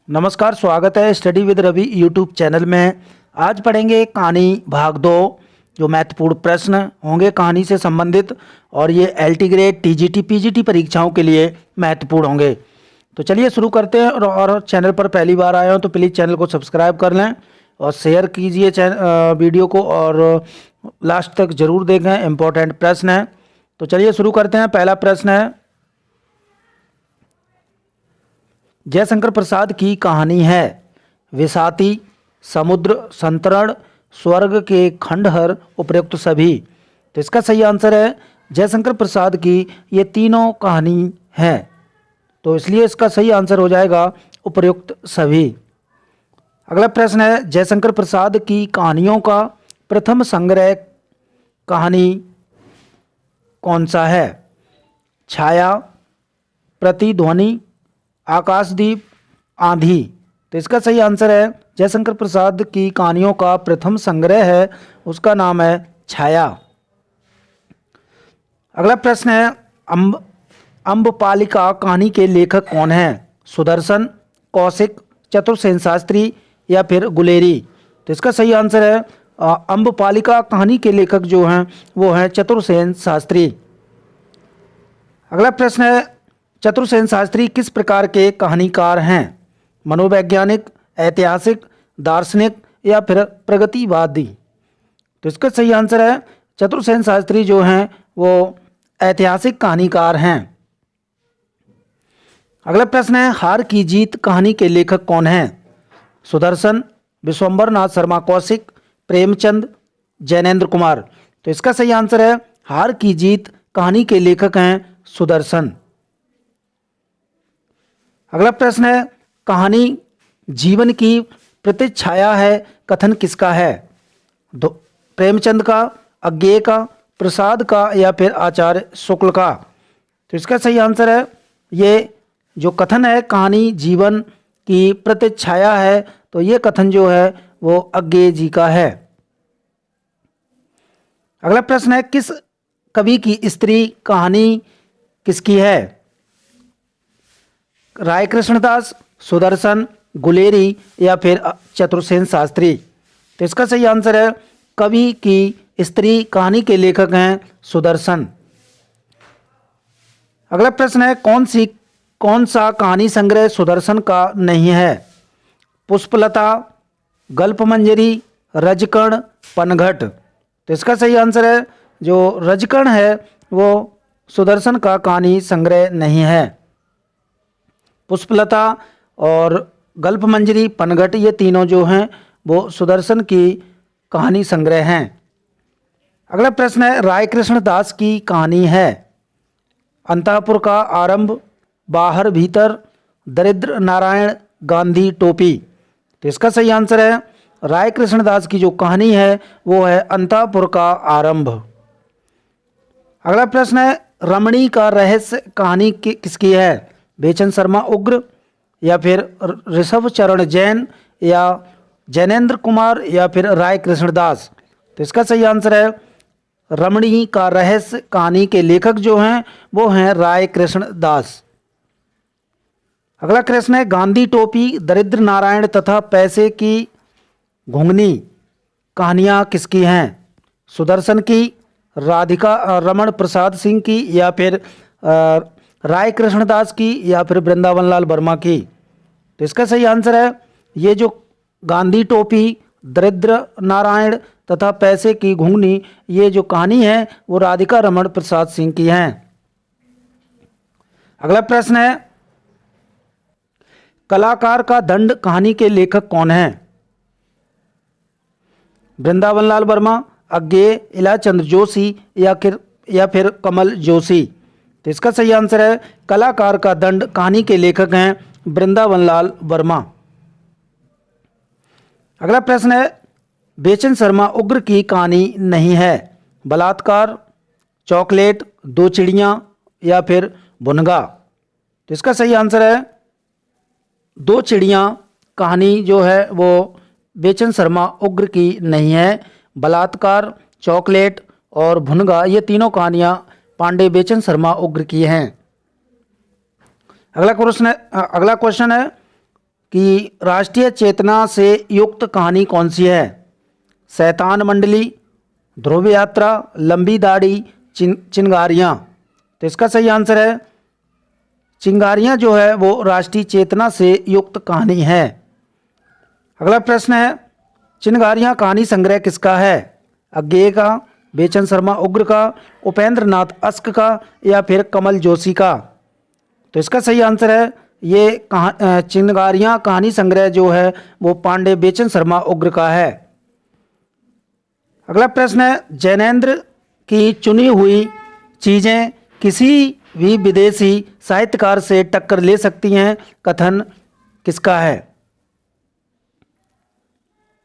नमस्कार, स्वागत है study with Ravi YouTube channel में। आज पढ़ेंगे कहानी भाग 2। जो महत्वपूर्ण प्रश्न होंगे कहानी से संबंधित और ये एलटी ग्रेड, टीजीटी, पीजीटी परीक्षाओं के लिए महत्वपूर्ण होंगे। तो चलिए शुरू करते हैं। और चैनल पर पहली बार आए हो तो प्लीज़ चैनल को सब्सक्राइब कर लें और शेयर कीजिए वीडियो को, और लास्ट तक ज़रूर देखें, इम्पोर्टेंट प्रश्न है। तो चलिए शुरू करते हैं। पहला प्रश्न है, जयशंकर प्रसाद की कहानी है विसाती, समुद्र संतरण, स्वर्ग के खंडहर, उपयुक्त सभी। तो इसका सही आंसर है जयशंकर प्रसाद की ये तीनों कहानी है, तो इसलिए इसका सही आंसर हो जाएगा उपयुक्त सभी। अगला प्रश्न है, जयशंकर प्रसाद की कहानियों का प्रथम संग्रह कहानी कौन सा है? छाया, प्रतिध्वनि, आकाशदीप, आंधी। तो इसका सही आंसर है जयशंकर प्रसाद की कहानियों का प्रथम संग्रह है, उसका नाम है छाया। अगला प्रश्न है, अम्बपालिका कहानी के लेखक कौन है? सुदर्शन, कौशिक, चतुर्सेन शास्त्री या फिर गुलेरी। तो इसका सही आंसर है अम्बपालिका कहानी के लेखक जो हैं वो हैं चतुर्सेन शास्त्री। अगला प्रश्न है, चतुर्सेन शास्त्री किस प्रकार के कहानीकार हैं? मनोवैज्ञानिक, ऐतिहासिक, दार्शनिक या फिर प्रगतिवादी। तो इसका सही आंसर है चतुर्सेन शास्त्री जो हैं वो ऐतिहासिक कहानीकार हैं। अगला प्रश्न है, हार की जीत कहानी के लेखक कौन हैं? सुदर्शन, विश्वंभर नाथ शर्मा कौशिक, प्रेमचंद, जैनेन्द्र कुमार। तो इसका सही आंसर है हार की जीत कहानी के लेखक हैं सुदर्शन। अगला प्रश्न है, कहानी जीवन की प्रतिच्छाया है कथन किसका है? प्रेमचंद का, अज्ञेय का, प्रसाद का या फिर आचार्य शुक्ल का। तो इसका सही आंसर है ये जो कथन है कहानी जीवन की प्रतिच्छाया है, तो ये कथन जो है वो अज्ञेय जी का है। अगला प्रश्न है, किस कवि की स्त्री कहानी किसकी है? राय कृष्णदास, सुदर्शन, गुलेरी या फिर चतुर्सेन शास्त्री। तो इसका सही आंसर है कवि की स्त्री कहानी के लेखक हैं सुदर्शन। अगला प्रश्न है, कौन सा कहानी संग्रह सुदर्शन का नहीं है? पुष्पलता, गल्पमंजरी, रजकण, पनघट। तो इसका सही आंसर है जो रजकण है वो सुदर्शन का कहानी संग्रह नहीं है। पुष्पलता और गल्पमंजरी, पनघट ये तीनों जो हैं वो सुदर्शन की कहानी संग्रह हैं। अगला प्रश्न है, राय कृष्णदास की कहानी है अंतःपुर का आरंभ, बाहर भीतर, दरिद्र नारायण, गांधी टोपी। तो इसका सही आंसर है राय कृष्णदास की जो कहानी है वो है अंतःपुर का आरंभ। अगला प्रश्न है, रमणी का रहस्य कहानी किसकी है? बेचन शर्मा उग्र या फिर ऋषभ चरण जैन या जैनेन्द्र कुमार या फिर राय कृष्णदास। तो इसका सही आंसर है रमणी का रहस्य कहानी के लेखक जो हैं वो हैं राय कृष्णदास। अगला प्रश्न है, गांधी टोपी, दरिद्र नारायण तथा पैसे की घुंघनी कहानियाँ किसकी हैं? सुदर्शन की, राधिका रमण प्रसाद सिंह की या फिर राय कृष्णदास की या फिर वृंदावन लाल वर्मा की। तो इसका सही आंसर है ये जो गांधी टोपी, दरिद्र नारायण तथा पैसे की घुंघनी ये जो कहानी है वो राधिका रमण प्रसाद सिंह की है। अगला प्रश्न है, कलाकार का दंड कहानी के लेखक कौन है? वृंदावन लाल वर्मा, अज्ञेय, इलाचंद जोशी या फिर कमल जोशी। तो इसका सही आंसर है कलाकार का दंड कहानी के लेखक हैं वृंदावन लाल वर्मा। अगला प्रश्न है, बेचन शर्मा उग्र की कहानी नहीं है? बलात्कार, चॉकलेट, दो चिड़ियाँ या फिर भुनगा। तो इसका सही आंसर है दो चिड़ियाँ कहानी जो है वो बेचन शर्मा उग्र की नहीं है। बलात्कार, चॉकलेट और भुनगा ये तीनों कहानियाँ पांडे बेचन शर्मा उग्र की हैं। अगला क्वेश्चन है कि राष्ट्रीय चेतना से युक्त कहानी कौन सी है? शैतान मंडली, ध्रुव यात्रा, लंबी दाढ़ी, चिंगारियाँ। तो इसका सही आंसर है चिंगारियाँ जो है वो राष्ट्रीय चेतना से युक्त कहानी है। अगला प्रश्न है चिंगारियाँ कहानी संग्रह किसका है? अज्ञेय का, बेचन शर्मा उग्र का, उपेंद्र नाथ अस्क का या फिर कमल जोशी का? तो इसका सही आंसर है ये चिंगारियाँ कहानी संग्रह जो है वो पांडे बेचन शर्मा उग्र का है। अगला प्रश्न है जैनेन्द्र की चुनी हुई चीज़ें किसी भी विदेशी साहित्यकार से टक्कर ले सकती हैं, कथन किसका है?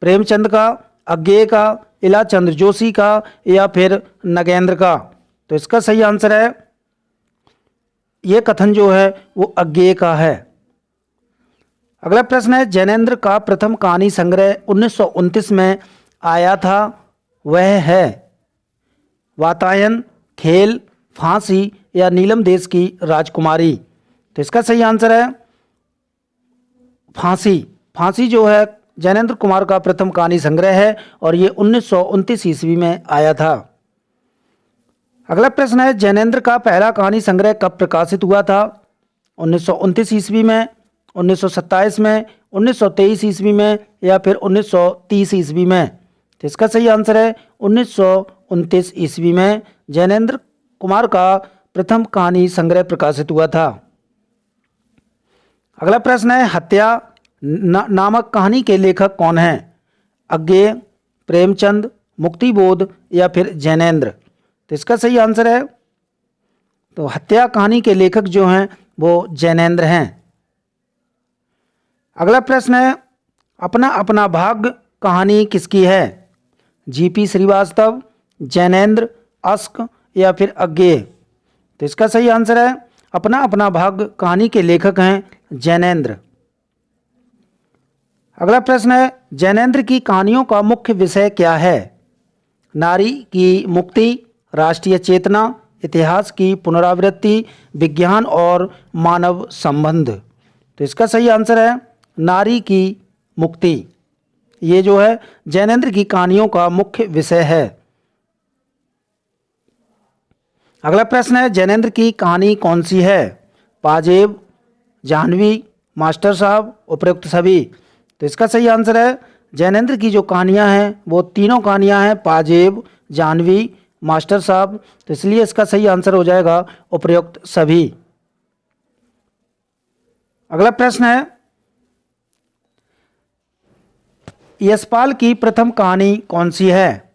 प्रेमचंद का, अज्ञेय का, इलाचंद्र जोशी का या फिर नगेंद्र का? तो इसका सही आंसर है ये कथन जो है वो अज्ञेय का है। अगला प्रश्न है जैनेन्द्र का प्रथम कहानी संग्रह 1929 में आया था, वह है वातायन, खेल, फांसी या नीलम देश की राजकुमारी? तो इसका सही आंसर है फांसी। फांसी जो है जैनेन्द्र कुमार का प्रथम कहानी संग्रह है और ये 1929 ईस्वी में आया था। अगला प्रश्न है जैनेन्द्र का पहला कहानी संग्रह कब प्रकाशित हुआ था? 1929 ईस्वी में, 1927 में, 1923 ईस्वी में या फिर 1930 ईस्वी में? तो इसका सही आंसर है 1929 ईस्वी में जैनेन्द्र कुमार का प्रथम कहानी संग्रह प्रकाशित हुआ था। अगला प्रश्न है हत्या नामक कहानी के लेखक कौन हैं? अज्ञेय, प्रेमचंद, मुक्तिबोध या फिर जैनेन्द्र? तो इसका सही आंसर है तो हत्या कहानी के लेखक जो हैं वो जैनेन्द्र हैं। अगला प्रश्न है अपना अपना भाग्य कहानी किसकी है? जीपी श्रीवास्तव, जैनेन्द्र, अस्क या फिर अज्ञेय? तो इसका सही आंसर है अपना अपना भाग्य कहानी के लेखक हैं जैनेन्द्र। अगला प्रश्न है जैनेन्द्र की कहानियों का मुख्य विषय क्या है? नारी की मुक्ति, राष्ट्रीय चेतना, इतिहास की पुनरावृत्ति, विज्ञान और मानव संबंध? तो इसका सही आंसर है नारी की मुक्ति। ये जो है जैनेन्द्र की कहानियों का मुख्य विषय है। अगला प्रश्न है जैनेन्द्र की कहानी कौन सी है? पाजेब, जाह्नवी, मास्टर साहब, उपरोक्त सभी? तो इसका सही आंसर है जैनेन्द्र की जो कहानियां हैं वो तीनों कहानियां हैं पाजेब, जाह्नवी, मास्टर साहब। तो इसलिए इसका सही आंसर हो जाएगा उपरोक्त सभी। अगला प्रश्न है यशपाल की प्रथम कहानी कौन सी है?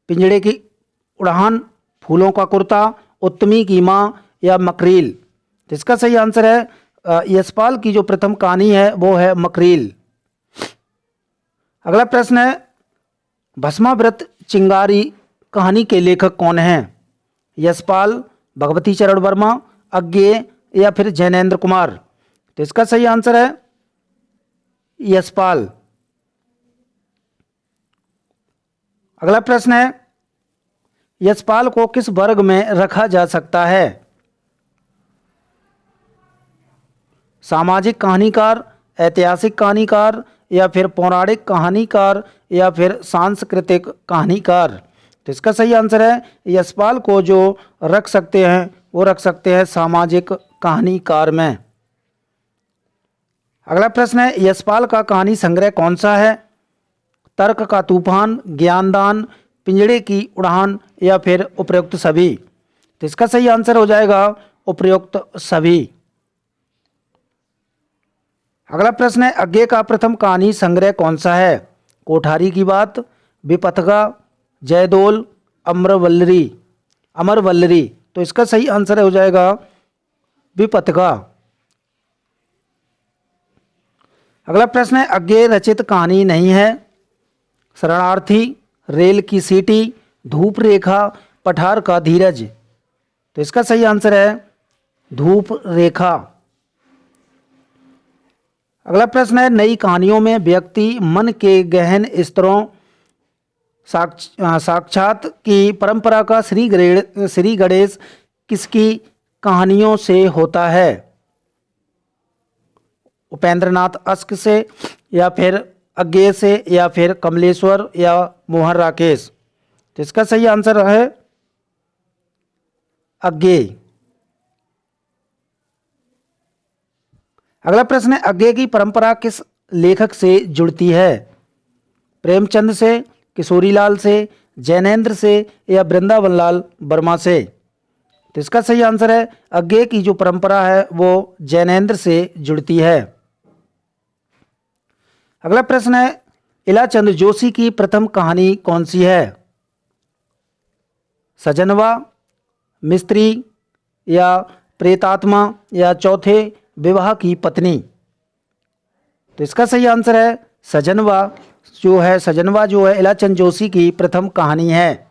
पिंजड़े की उड़ान, फूलों का कुर्ता, उत्तमी की माँ या मकरील? तो इसका सही आंसर है यशपाल की जो प्रथम कहानी है वो है मकरील। अगला प्रश्न है भस्माव्रत चिंगारी कहानी के लेखक कौन हैं? यशपाल, भगवती चरण वर्मा, अज्ञेय या फिर जैनेन्द्र कुमार? तो इसका सही आंसर है यशपाल। अगला प्रश्न है यशपाल को किस वर्ग में रखा जा सकता है? सामाजिक कहानीकार, ऐतिहासिक कहानीकार या फिर पौराणिक कहानीकार या फिर सांस्कृतिक कहानीकार? तो इसका सही आंसर है यशपाल को जो रख सकते हैं वो रख सकते हैं सामाजिक कहानीकार में। अगला प्रश्न है यशपाल का कहानी संग्रह कौन सा है? तर्क का तूफान, ज्ञानदान, पिंजड़े की उड़ान या फिर उपरोक्त सभी? तो इसका सही आंसर हो जाएगा उपरोक्त सभी। अगला प्रश्न है अज्ञेय का प्रथम कहानी संग्रह कौन सा है? कोठारी की बात, विपथगा, जयदोल, अमरवल्लरी? तो इसका सही आंसर हो जाएगा विपथगा। अगला प्रश्न है अज्ञेय रचित कहानी नहीं है? शरणार्थी, रेल की सीटी, धूप रेखा, पठार का धीरज? तो इसका सही आंसर है धूप रेखा। अगला प्रश्न है नई कहानियों में व्यक्ति मन के गहन स्तरों साक्षात की परंपरा का श्री गणेश किसकी कहानियों से होता है? उपेंद्रनाथ अस्क से, या फिर अज्ञेय से, या फिर कमलेश्वर या मोहन राकेश। तो इसका सही आंसर है अज्ञेय। अगला प्रश्न है, अज्ञेय की परंपरा किस लेखक से जुड़ती है? प्रेमचंद से, किशोरीलाल से, जैनेन्द्र से, या वृंदावन लाल वर्मा से। तो इसका सही आंसर है अज्ञेय की जो परंपरा है वो जैनेन्द्र से जुड़ती है। अगला प्रश्न है, इलाचंद जोशी की प्रथम कहानी कौन सी है? सजनवा, मिस्त्री, या प्रेतात्मा, या चौथे विवाह की पत्नी। तो इसका सही आंसर है सजनवा जो है इलाचंद जोशी की प्रथम कहानी है।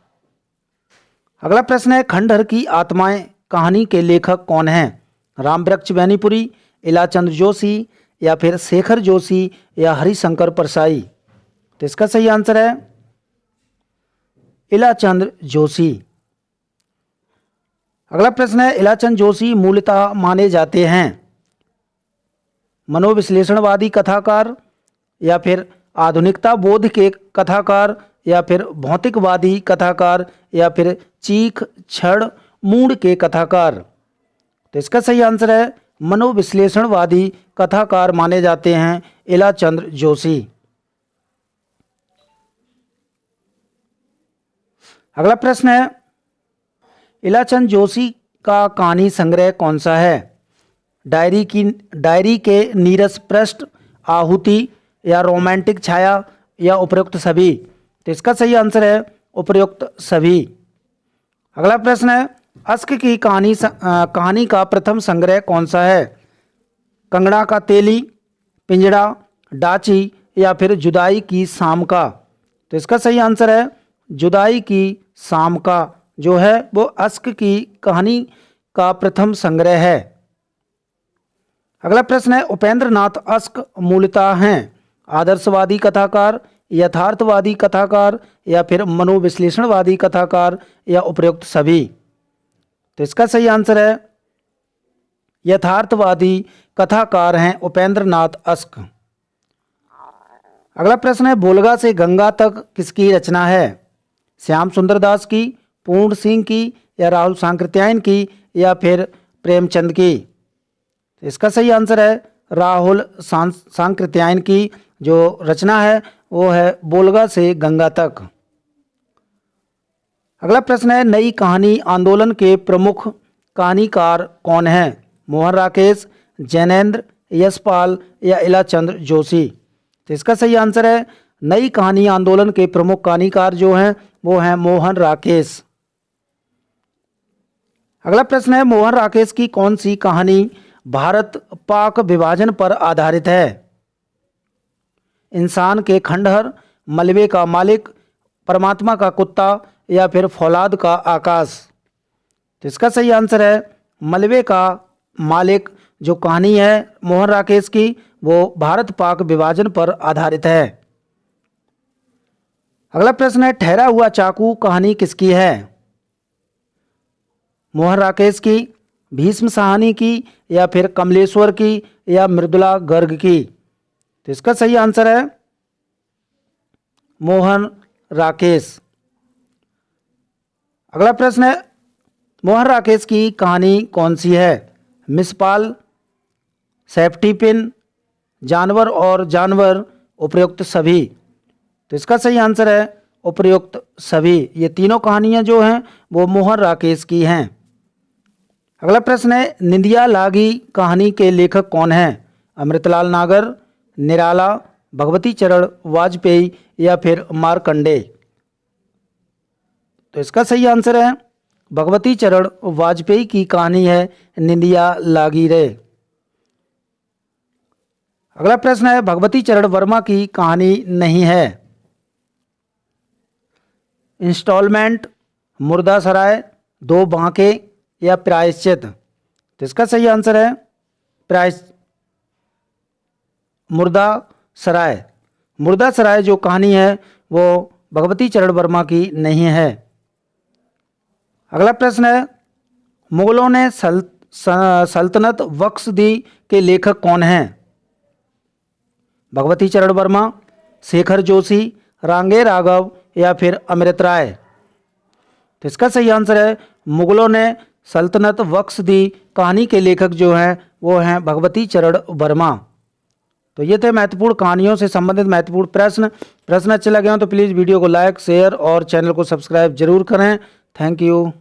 अगला प्रश्न है, खंडहर की आत्माएं कहानी के लेखक कौन हैं? रामवृक्ष बैनीपुरी, इलाचंद जोशी, या फिर शेखर जोशी, या हरिशंकर परसाई। तो इसका सही आंसर है इलाचंद जोशी। अगला प्रश्न है, इलाचंद जोशी मूलतः माने जाते हैं मनोविश्लेषणवादी कथाकार, या फिर आधुनिकता बोध के कथाकार, या फिर भौतिकवादी कथाकार, या फिर चीख क्षण मूड के कथाकार। तो इसका सही आंसर है मनोविश्लेषणवादी कथाकार माने जाते हैं इलाचंद जोशी। अगला प्रश्न है, इलाचंद जोशी का कहानी संग्रह कौन सा है? डायरी के नीरस पृष्ठ, आहुति, या रोमांटिक छाया, या उपरोक्त सभी। तो इसका सही आंसर है उपरोक्त सभी। अगला प्रश्न है, अस्क की कहानी का प्रथम संग्रह कौन सा है? कंगना का तेली, पिंजड़ा, डाची, या फिर जुदाई की शाम का। तो इसका सही आंसर है जुदाई की शाम का जो है वो अस्क की कहानी का प्रथम संग्रह है। अगला प्रश्न है, उपेंद्रनाथ अस्क मूलतः हैं आदर्शवादी कथाकार, यथार्थवादी कथाकार, या फिर मनोविश्लेषणवादी कथाकार, या उपरोक्त सभी। तो इसका सही आंसर है यथार्थवादी कथाकार हैं उपेंद्रनाथ अस्क। अगला प्रश्न है, बोलगा से गंगा तक किसकी रचना है? श्याम सुंदर दास की, पूर्ण सिंह की, या राहुल सांकृत्यायन की, या फिर प्रेमचंद की। इसका सही आंसर है राहुल सांकृत्यायन की जो रचना है वो है बोलगा से गंगा तक। अगला प्रश्न है, नई कहानी आंदोलन के प्रमुख कहानीकार कौन हैं? मोहन राकेश, जैनेन्द्र, यशपाल, या इलाचंद जोशी। तो इसका सही आंसर है नई कहानी आंदोलन के प्रमुख कहानीकार जो हैं वो हैं मोहन राकेश। अगला प्रश्न है, मोहन राकेश की कौन सी कहानी भारत पाक विभाजन पर आधारित है? इंसान के खंडहर, मलबे का मालिक, परमात्मा का कुत्ता, या फिर फौलाद का आकाश। तो इसका सही आंसर है मलबे का मालिक जो कहानी है मोहन राकेश की वो भारत पाक विभाजन पर आधारित है। अगला प्रश्न है, ठहरा हुआ चाकू कहानी किसकी है? मोहन राकेश की, भीष्म साहनी की, या फिर कमलेश्वर की, या मृदुला गर्ग की। तो इसका सही आंसर है मोहन राकेश। अगला प्रश्न है, मोहन राकेश की कहानी कौन सी है? मिसपाल, सेफ्टी पिन, जानवर और जानवर, उपयुक्त सभी। तो इसका सही आंसर है उपयुक्त सभी। ये तीनों कहानियां जो हैं वो मोहन राकेश की हैं। अगला प्रश्न है, निंदिया लागी कहानी के लेखक कौन हैं? अमृतलाल नागर, निराला, भगवती चरण वाजपेयी, या फिर मार्कंडे। तो इसका सही आंसर है भगवती चरण वाजपेयी की कहानी है निंदिया लागी रे। अगला प्रश्न है, भगवती चरण वर्मा की कहानी नहीं है? इंस्टॉलमेंट, मुर्दा सराय, दो बांके, या प्रायश्चित। तो इसका सही आंसर है मुर्दा सराय। मुर्दा सराय जो कहानी है वो भगवती चरण वर्मा की नहीं है। अगला प्रश्न है, मुगलों ने सल्तनत बख्श दी के लेखक कौन हैं? भगवती चरण वर्मा, शेखर जोशी, रांगे राघव या फिर अमृत राय। तो इसका सही आंसर है मुगलों ने सल्तनत बख्श दी कहानी के लेखक जो हैं वो हैं भगवती चरण वर्मा। तो ये थे महत्वपूर्ण कहानियों से संबंधित महत्वपूर्ण प्रश्न अच्छे लगे हो तो प्लीज़ वीडियो को लाइक शेयर और चैनल को सब्सक्राइब जरूर करें। Thank you.